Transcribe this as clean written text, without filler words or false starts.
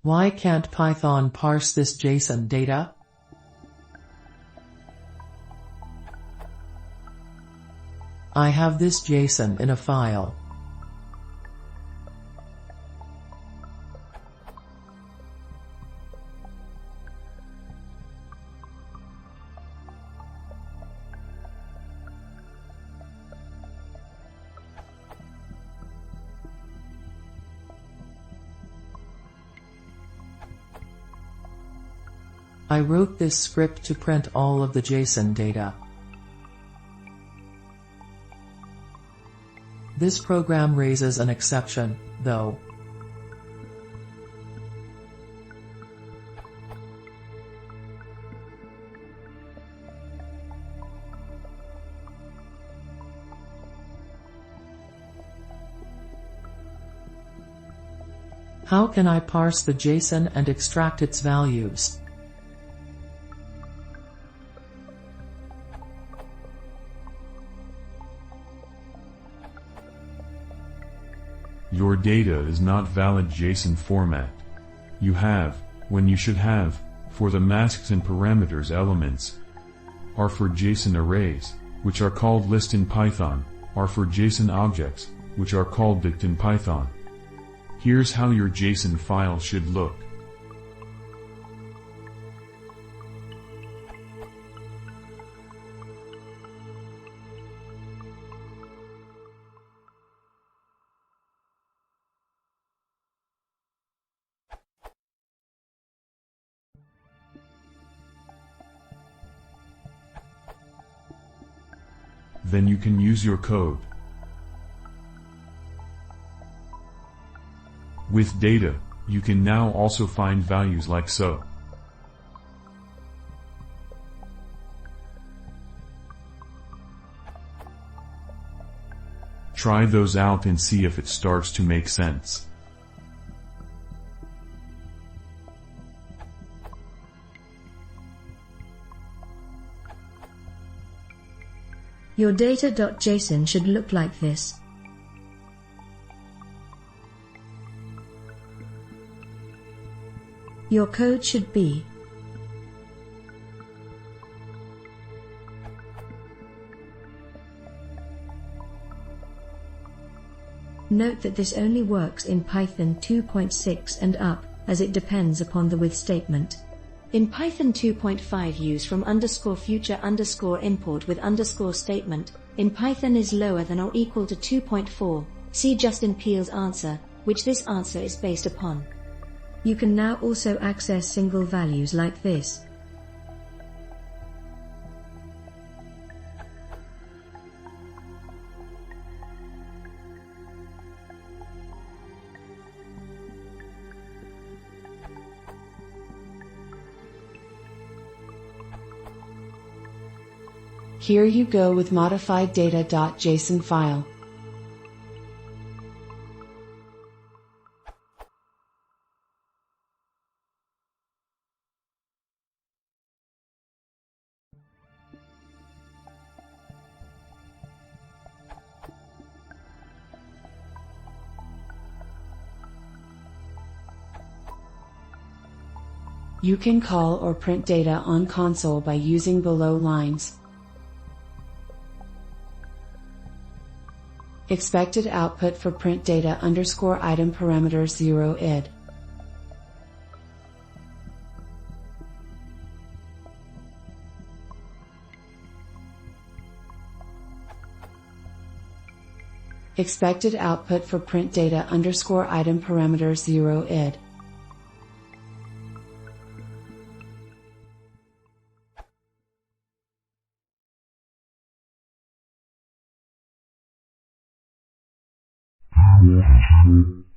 Why can't Python parse this JSON data? I have this JSON in a file. I wrote this script to print all of the JSON data. This program raises an exception, though. How can I parse the JSON and extract its values? Your data is not valid JSON format. You have, when you should have, for the masks and parameters elements, are for JSON arrays, which are called list in Python, are for JSON objects, which are called dict in Python. Here's how your JSON file should look. Then you can use your code. With data, you can now also find values like so. Try those out and see if it starts to make sense. Your data.json should look like this. Your code should be Note that this only works in Python 2.6 and up, as it depends upon the with statement. In Python 2.5 use from _future _import with _ statement, in Python is lower than or equal to 2.4, see Justin Peel's answer, which this answer is based upon. You can now also access single values like this. Here you go with modified data.json file. You can call or print data on console by using below lines. Expected output for print data _item parameters 0 id. Expected output for print data _item parameters 0 id. Yeah.